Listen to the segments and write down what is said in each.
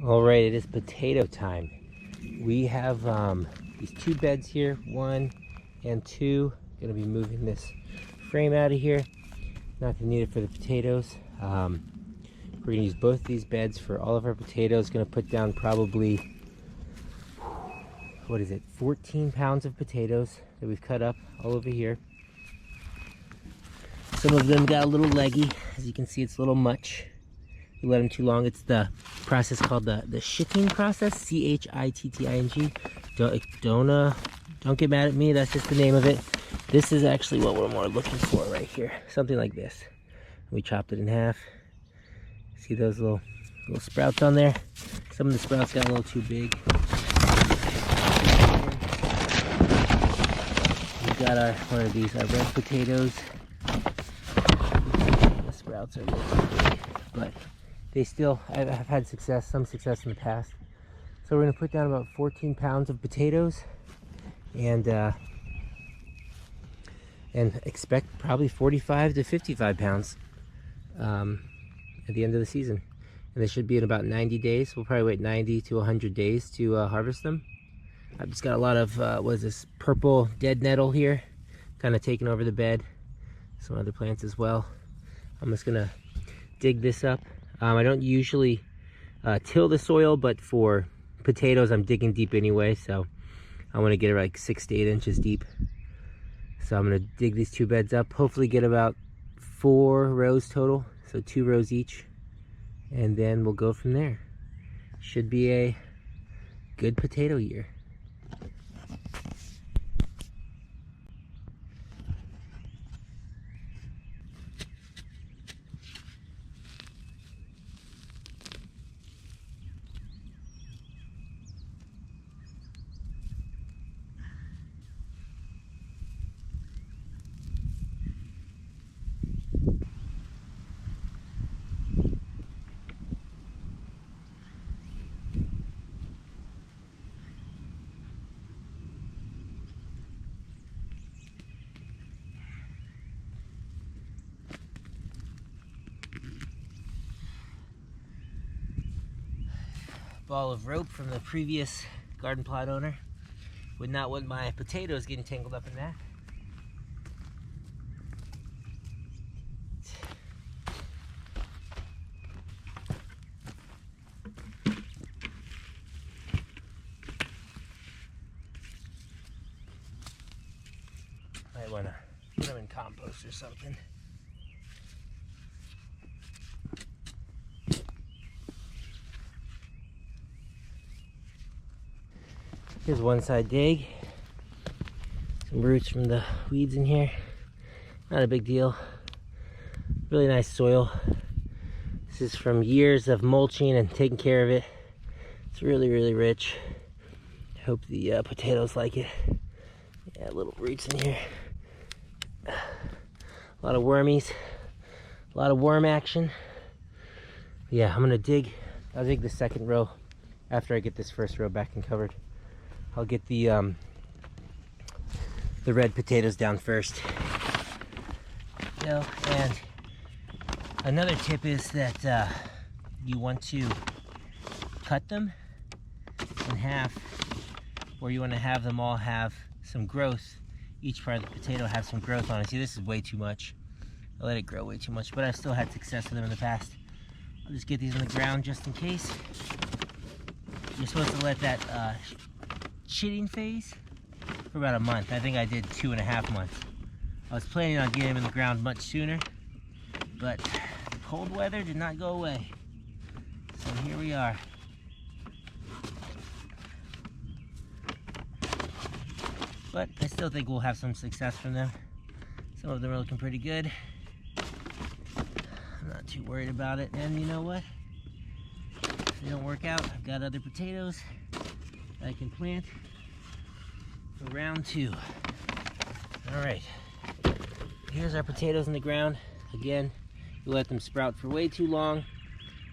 All right, it is potato time. We have these two beds here, 1 and 2. Gonna be moving this frame out of here. Not gonna need it for the potatoes. We're gonna use both these beds for all of our potatoes. Gonna put down probably, what is it, 14 pounds of potatoes that we've cut up all over here. Some of them got a little leggy. As you can see, it's a little much. You let them too long. It's the process called the shitting process, C-H-I-T-T-I-N-G. Don't get mad at me, that's just the name of it. This is actually what we're more looking for right here. Something like this. We chopped it in half. See those little sprouts on there? Some of the sprouts got a little too big. We got our, what are these, our red potatoes. The sprouts are a little too big, but they still, I've had some success in the past. So we're gonna put down about 14 pounds of potatoes and expect probably 45 to 55 pounds at the end of the season. And they should be in about 90 days. We'll probably wait 90 to 100 days to harvest them. I've just got a lot of, what is this, purple dead nettle here, kind of taking over the bed. Some other plants as well. I'm just gonna dig this up. I don't usually till the soil, but for potatoes I'm digging deep anyway, so I want to get it like 6 to 8 inches deep. So I'm going to dig these two beds up, hopefully get about 4 rows total, so 2 rows each, and then we'll go from there. Should be a good potato year. Ball of rope from the previous garden plot owner. Would not want my potatoes getting tangled up in that. Might want to put them in compost or something. Here's one side dig. Some roots from the weeds in here. Not a big deal. Really nice soil. This is from years of mulching and taking care of it. It's really, really rich. I hope the potatoes like it. Yeah, little roots in here. A lot of wormies. A lot of worm action. Yeah, I'm gonna dig. I'll dig the second row after I get this first row back and covered. I'll get the red potatoes down first. And another tip is that you want to cut them in half, or you want to have them all have some growth. Each part of the potato have some growth on it. See, this is way too much. I let it grow way too much, but I've still had success with them in the past. I'll just get these on the ground just in case. You're supposed to let that shitting phase for about a month. I think I did 2.5 months. I was planning on getting them in the ground much sooner, but the cold weather did not go away. So here we are. But I still think we'll have some success from them. Some of them are looking pretty good. I'm not too worried about it. And you know what? If they don't work out, I've got other potatoes that I can plant for round 2. All right, here's our potatoes in the ground. Again, we let them sprout for way too long,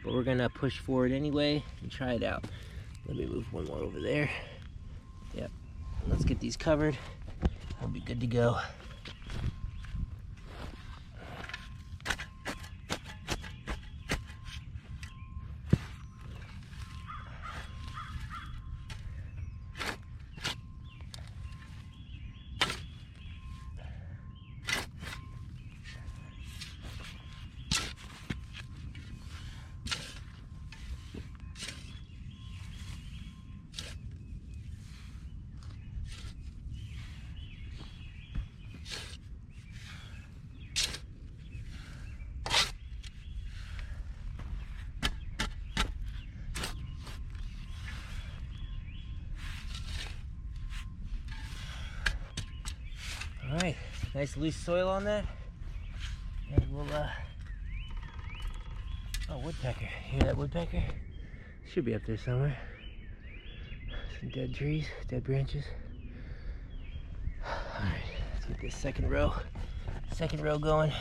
but we're gonna push forward anyway and try it out. Let me move one more over there. Yep, let's get these covered. We'll be good to go. Alright, nice loose soil on that. And we'll, oh, woodpecker. Hear that woodpecker? Should be up there somewhere. Some dead trees, dead branches. Alright, let's get this second row going.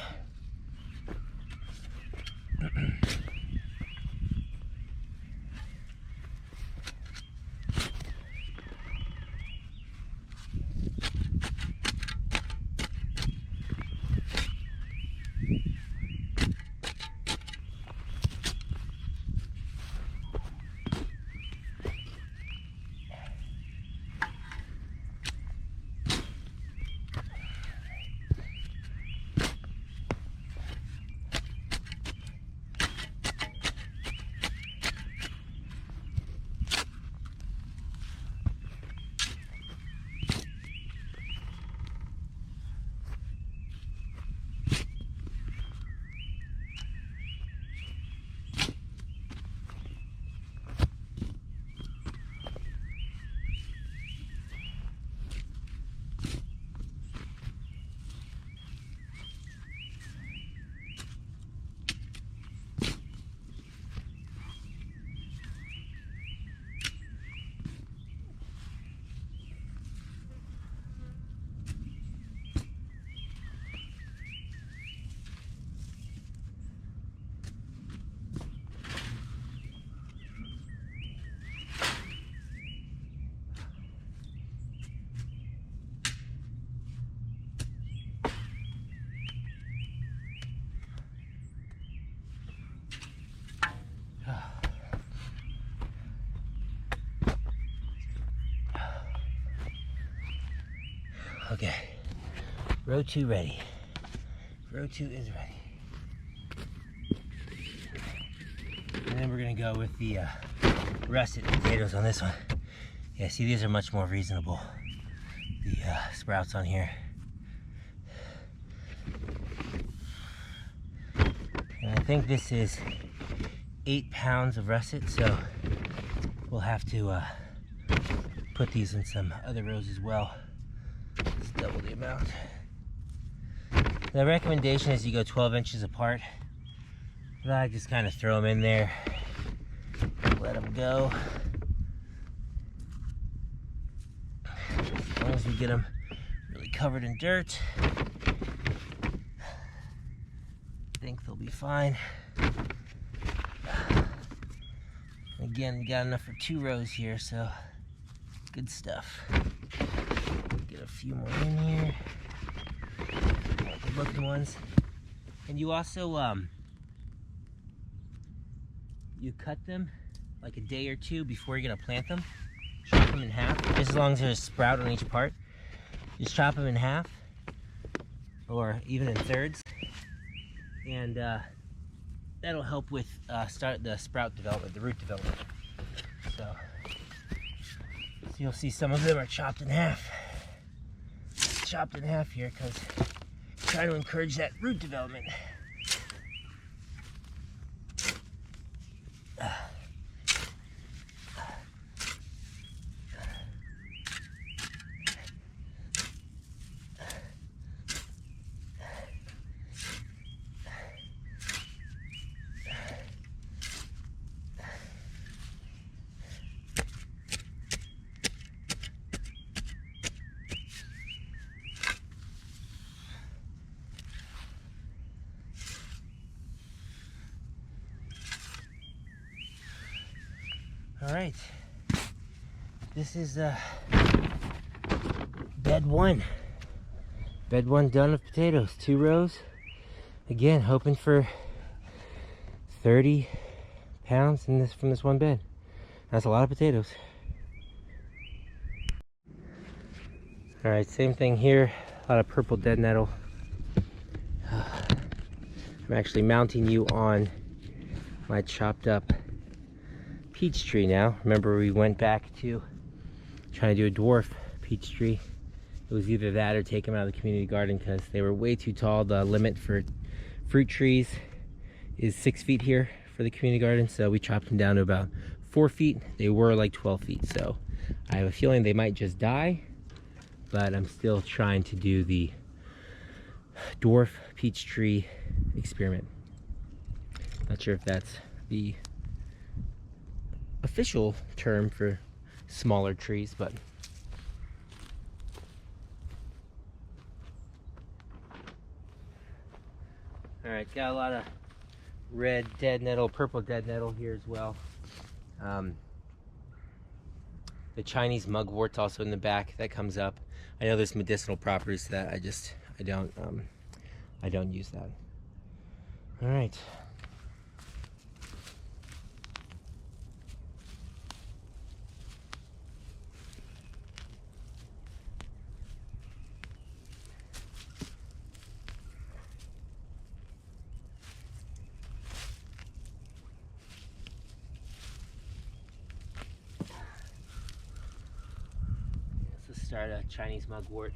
Okay, row 2 ready. Row 2 is ready. And then we're gonna go with the russet potatoes on this one. Yeah, see, these are much more reasonable. The sprouts on here. And I think this is 8 pounds of russet, so we'll have to put these in some other rows as well. It's double the amount. The recommendation is you go 12 inches apart. But I just kind of throw them in there, let them go. As long as we get them really covered in dirt, I think they'll be fine. Again, you got enough for 2 rows here, so good stuff. Get a few more in here. Good looking ones. And you also you cut them like a day or 2 before you're gonna plant them. Chop them in half, just as long as there's a sprout on each part. Just chop them in half, or even in thirds, and that'll help with start the sprout development, the root development. So you'll see some of them are chopped in half. Chopped in half here because trying to encourage that root development. All right, this is bed 1. Bed 1 done of potatoes, 2 rows. Again, hoping for 30 pounds in this from this one bed. That's a lot of potatoes. All right, same thing here. A lot of purple dead nettle. I'm actually mounting you on my chopped up peach tree now. Remember, we went back to trying to do a dwarf peach tree. It was either that or take them out of the community garden because they were way too tall. The limit for fruit trees is 6 feet here for the community garden, so we chopped them down to about 4 feet. They were like 12 feet, so I have a feeling they might just die, but I'm still trying to do the dwarf peach tree experiment. Not sure if that's the official term for smaller trees, but all right, got a lot of red dead nettle, purple dead nettle here as well. The Chinese mugwort's also in the back that comes up. I know there's medicinal properties to that. I don't use that. All right. Let's start a Chinese mugwort.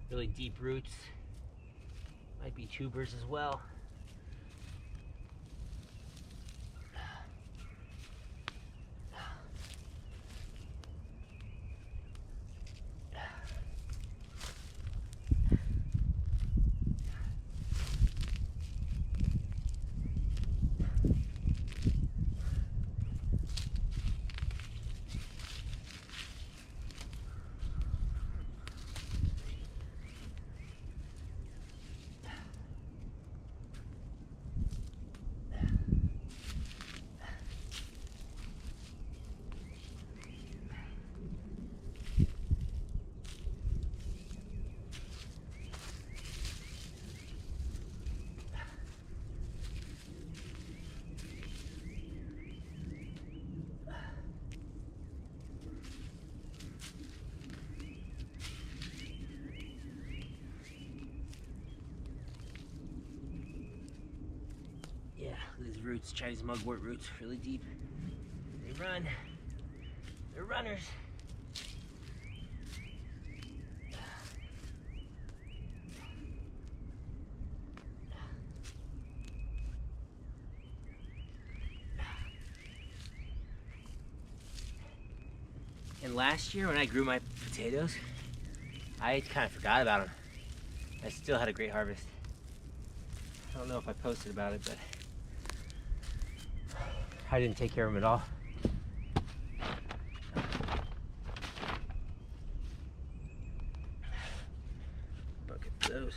Really deep roots. Might be tubers as well. Yeah, these roots, Chinese mugwort roots, really deep. They run. They're runners. And last year when I grew my potatoes, I kind of forgot about them. I still had a great harvest. I don't know if I posted about it, but I didn't take care of them at all. Look at those.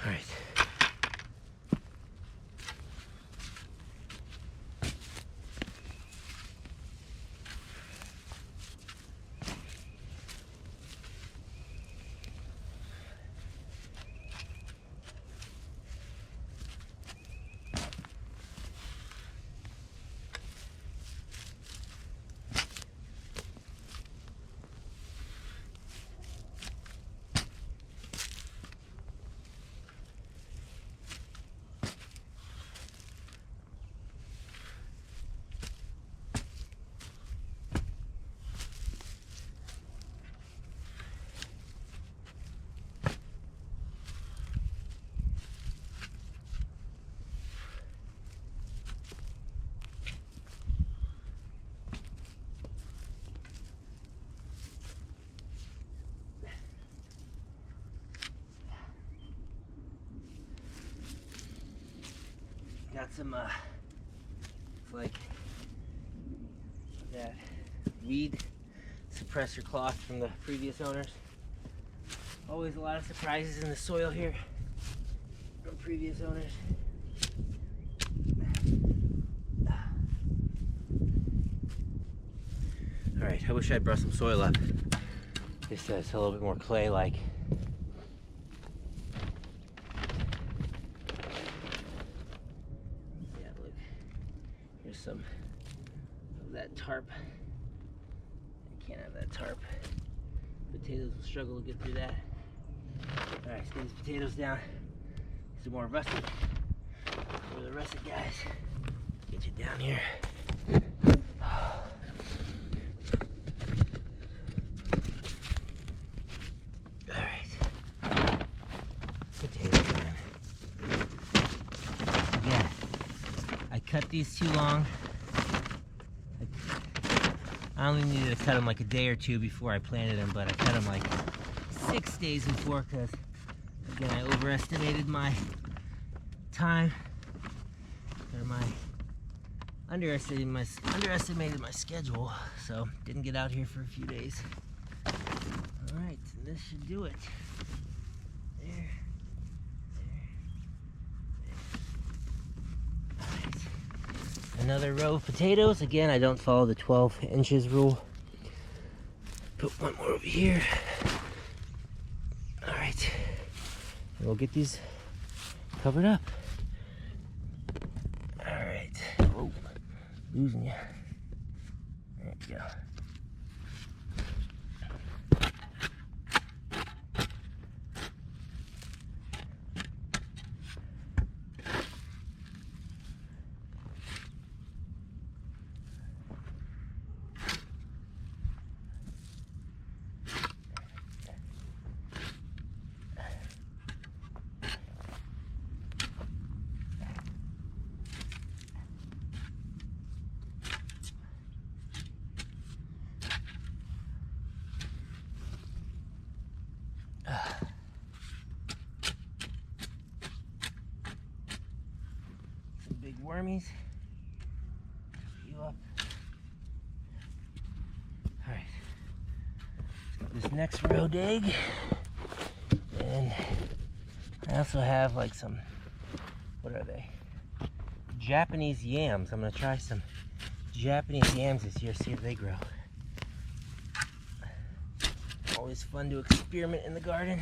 All right. Got some, it's like that weed suppressor cloth from the previous owners. Always a lot of surprises in the soil here from previous owners. All right, I wish I'd brought some soil up. This is a little bit more clay-like. Some of that tarp. I can't have that tarp. Potatoes will struggle to get through that. Alright, let's get these potatoes down. Some more rustic. the russet guys. Get you down here. Alright. Potato time. Yeah. I cut these too long. I only needed to cut them like a day or two before I planted them, but I cut them like 6 days before because, again, I overestimated my time, or underestimated my schedule, so didn't get out here for a few days. All right, this should do it. There. All right. Another row of potatoes. Again, I don't follow the 12 inches rule. Put one more over here. All right, and we'll get these covered up. All right. Whoa, losing you. There you go. Some big wormies. You up. All right. This next row dig, and I also have like some, what are they? Japanese yams. I'm gonna try some Japanese yams this year, see if they grow. Always fun to experiment in the garden.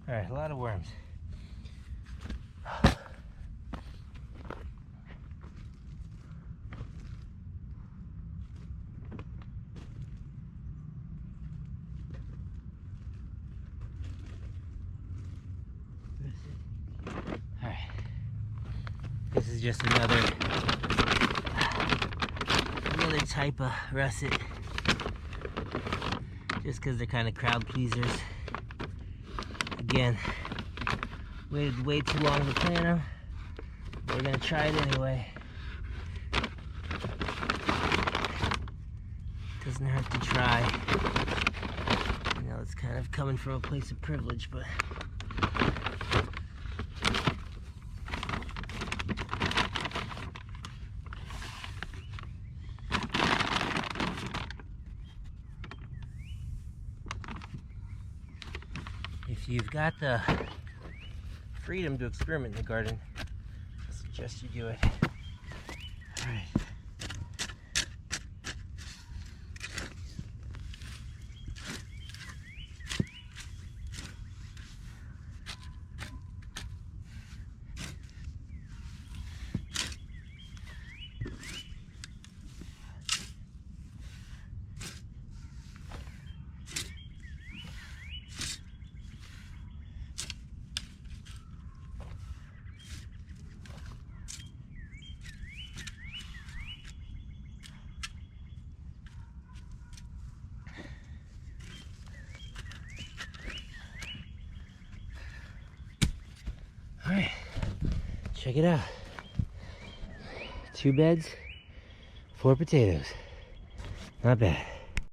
All right, a lot of worms. All right, this is just another type of russet, just because they're kind of crowd pleasers. Again, waited way too long to plant them. We're gonna try it anyway. Doesn't hurt to try. You know, it's kind of coming from a place of privilege, but if you've got the freedom to experiment in the garden, I suggest you do it. All right. All right, check it out. 2 beds, 4 potatoes. Not bad.